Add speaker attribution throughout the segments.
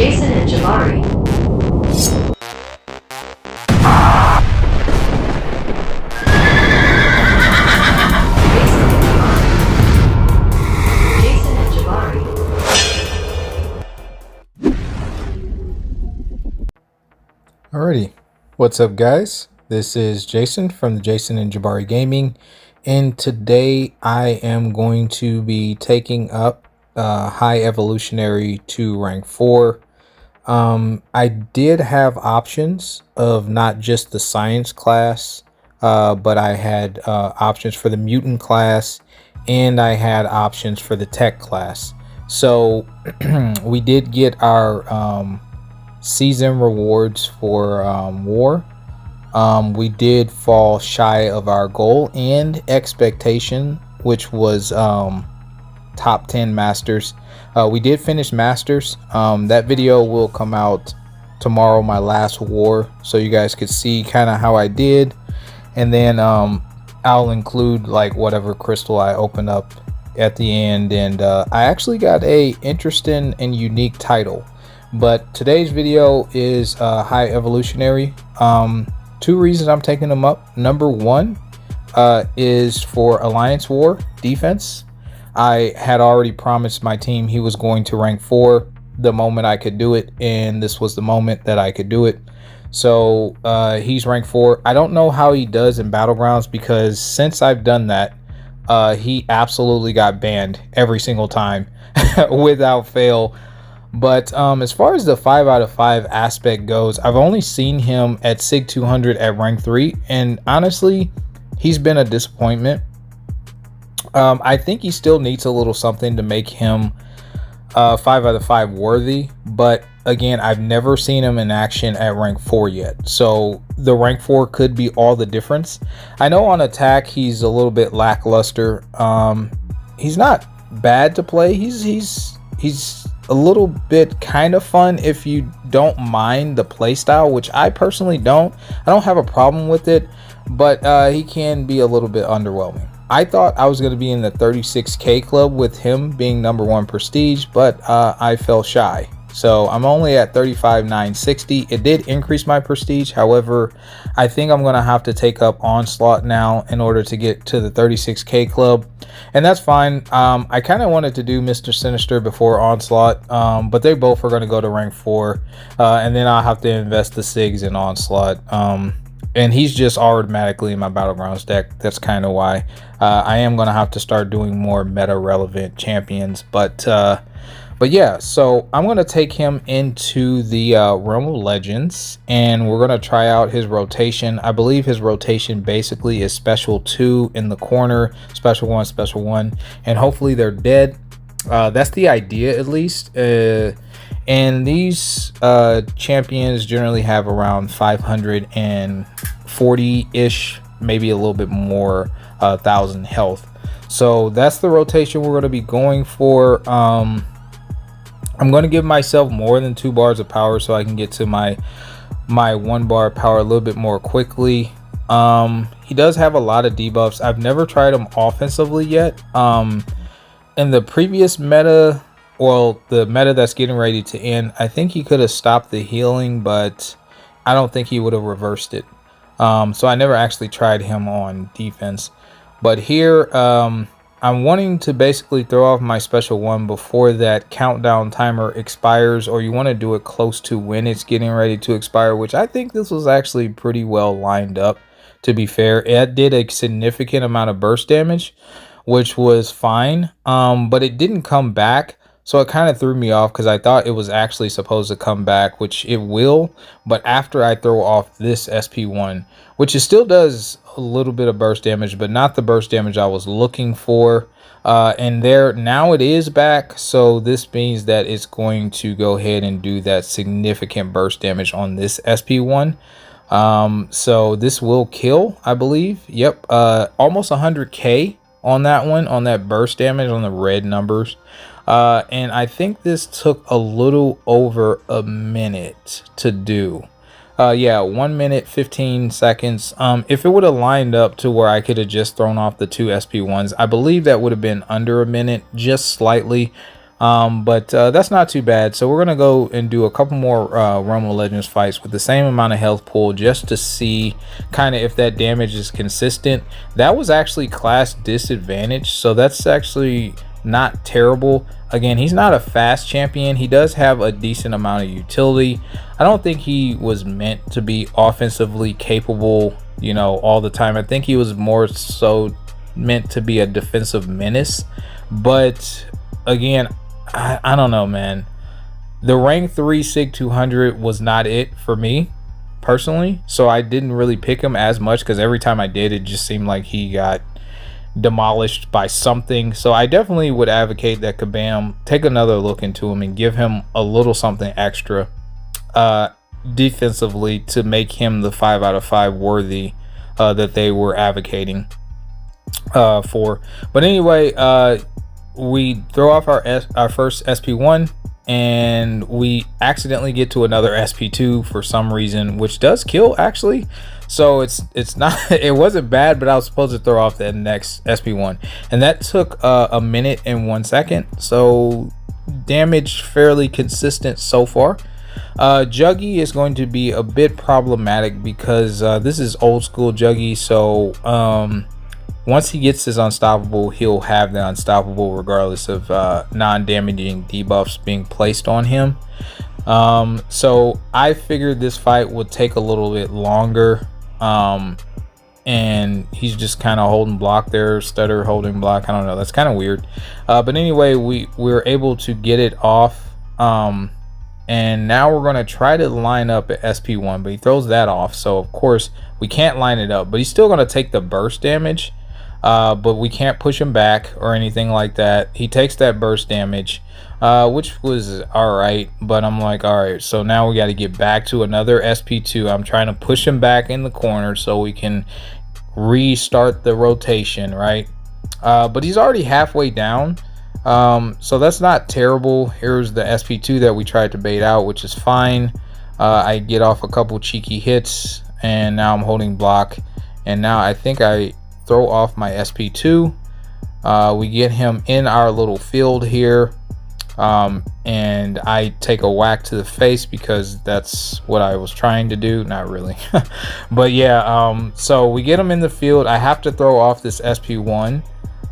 Speaker 1: Jason and Jabari. Jason and Jabari.
Speaker 2: Alrighty, what's up guys? This is Jason from the Jason and Jabari Gaming, and today I am going to be taking up High Evolutionary to rank 4. I did have options of not just the science class, but I had options for the mutant class, and I had options for the tech class. So we did get our season rewards for war. We did fall shy of our goal and expectation, which was top 10 masters. We did finish masters. That video will come out tomorrow, my last war, so you guys could see kind of how I did, and then I'll include like whatever crystal I open up at the end. And I actually got a interesting and unique title. But today's video is High Evolutionary. 2 reasons I'm taking them up. Number 1 is for Alliance War defense. I had already promised my team he was going to rank 4 the moment I could do it, and this was the moment that I could do it. So he's rank 4. I don't know how he does in Battlegrounds, because since I've done that, he absolutely got banned every single time without fail. But as far as the 5 out of 5 aspect goes, I've only seen him at SIG 200 at rank 3, and honestly, he's been a disappointment. I think he still needs a little something to make him 5 out of 5 worthy, but again, I've never seen him in action at rank 4 yet, so the rank 4 could be all the difference. I know on attack he's a little bit lackluster. He's not bad to play. He's a little bit kind of fun if you don't mind the playstyle, which I personally don't. I don't have a problem with it, but he can be a little bit underwhelming. I thought I was going to be in the 36k club with him being number 1 prestige, but I fell shy. So I'm only at 35,960. It did increase my prestige. However, I think I'm going to have to take up Onslaught now in order to get to the 36k club. And that's fine. I kind of wanted to do Mr. Sinister before Onslaught, but they both are going to go to rank 4. And then I'll have to invest the SIGs in Onslaught. And he's just automatically in my Battlegrounds deck. That's kind of why. I am going to have to start doing more meta relevant champions. But yeah, so I'm going to take him into the Realm of Legends, and we're going to try out his rotation. I believe his rotation basically is special 2 in the corner, special 1, and hopefully they're dead. That's the idea, at least. And these champions generally have around 540-ish, maybe a little bit more, 1,000 health. So that's the rotation we're going to be going for. I'm going to give myself more than 2 bars of power so I can get to my 1 bar of power a little bit more quickly. He does have a lot of debuffs. I've never tried him offensively yet. In the previous meta, well, the meta that's getting ready to end, I think he could have stopped the healing, but I don't think he would have reversed it. So I never actually tried him on defense. But here, I'm wanting to basically throw off my special 1 before that countdown timer expires, or you want to do it close to when it's getting ready to expire, which I think this was actually pretty well lined up, to be fair. It did a significant amount of burst damage, which was fine, but it didn't come back. So it kind of threw me off because I thought it was actually supposed to come back, which it will, but after I throw off this SP1, which it still does a little bit of burst damage, but not the burst damage I was looking for. And there, now it is back, so this means that it's going to go ahead and do that significant burst damage on this SP1. So this will kill, I believe. Yep, almost 100k on that one, on that burst damage, on the red numbers. And I think this took a little over a minute to do. Yeah, 1 minute 15 seconds. If it would have lined up to where I could have just thrown off the 2 SP1s, I believe that would have been under a minute, just slightly. But that's not too bad. So we're gonna go and do a couple more Realm of Legends fights with the same amount of health pool, just to see kind of if that damage is consistent. That was actually class disadvantage, so that's actually not terrible. Again, he's not a fast champion. He does have a decent amount of utility. I don't think he was meant to be offensively capable, you know, all the time. I think he was more so meant to be a defensive menace. But again, I don't know, man. The rank 3 Sig 200 was not it for me personally, so I didn't really pick him as much, because every time I did, it just seemed like he got demolished by something. So I definitely would advocate that Kabam take another look into him and give him a little something extra defensively to make him the 5 out of 5 worthy that they were advocating for. But anyway, we throw off our first SP1, and we accidentally get to another SP2 for some reason, which does kill actually. So it's not it wasn't bad, but I was supposed to throw off the next SP1, and that took a minute and 1 second. So damage fairly consistent so far. Juggy is going to be a bit problematic because this is old school Juggy. So once he gets his unstoppable, he'll have the unstoppable regardless of non-damaging debuffs being placed on him. So I figured this fight would take a little bit longer, and he's just kind of holding block there, stutter holding block. I don't know, that's kind of weird. But anyway, we were able to get it off, and now we're going to try to line up at SP1, but he throws that off, so of course we can't line it up. But he's still going to take the burst damage, but we can't push him back or anything like that. He takes that burst damage, which was all right, but I'm like, all right, so now we got to get back to another SP2. I'm trying to push him back in the corner so we can restart the rotation, right? But he's already halfway down, so that's not terrible. Here's the SP2 that we tried to bait out, which is fine. I get off a couple cheeky hits, and now I'm holding block, and now I think I throw off my SP2. We get him in our little field here, and I take a whack to the face because that's what I was trying to do. Not really. But yeah, so we get him in the field. I have to throw off this SP1,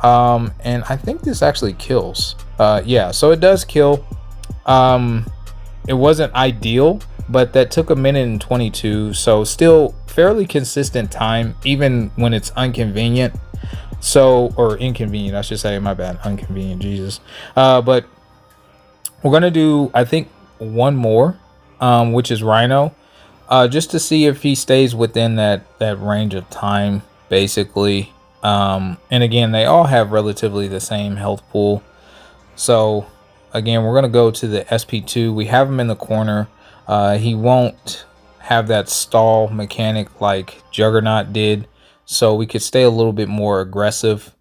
Speaker 2: and I think this actually kills. Yeah, so it does kill. It wasn't ideal, but that took a minute and 22, so still fairly consistent time even when it's inconvenient. So, or inconvenient, I should say, my bad, inconvenient, Jesus. But we're gonna do, I think, one more, which is Rhino, just to see if he stays within that range of time, basically. And again, they all have relatively the same health pool. So again, we're gonna go to the SP2. We have him in the corner. He won't have that stall mechanic like Juggernaut did, so we could stay a little bit more aggressive,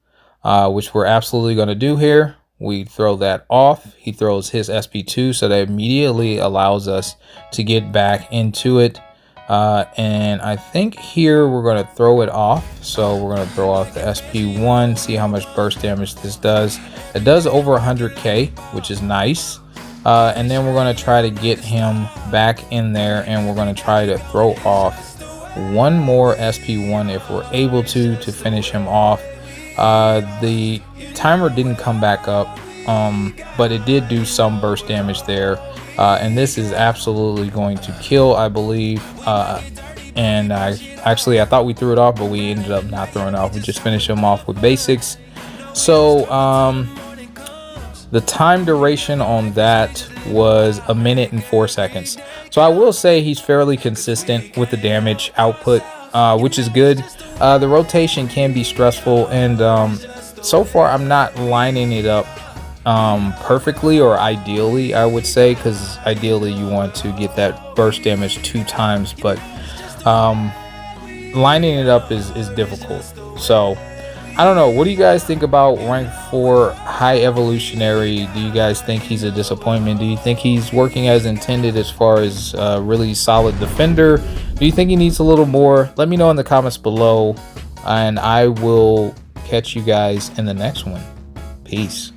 Speaker 2: which we're absolutely going to do here. We throw that off. He throws his SP2, so that immediately allows us to get back into it. And I think here we're going to throw it off. So we're going to throw off the SP1, see how much burst damage this does. It does over 100k, which is nice. And then we're going to try to get him back in there, and we're going to try to throw off one more SP1 if we're able to finish him off. The timer didn't come back up, but it did do some burst damage there, and this is absolutely going to kill, I believe. And I thought we threw it off, but we ended up not throwing it off. We just finished him off with basics. So the time duration on that was a minute and 4 seconds. So I will say he's fairly consistent with the damage output, which is good. The rotation can be stressful, and so far I'm not lining it up perfectly or ideally, I would say, because ideally you want to get that burst damage 2 times, but lining it up is difficult. So I don't know. What do you guys think about rank 4 high evolutionary? Do you guys think he's a disappointment? Do you think he's working as intended as far as really solid defender? Do you think he needs a little more? Let me know in the comments below, and I will catch you guys in the next one. Peace.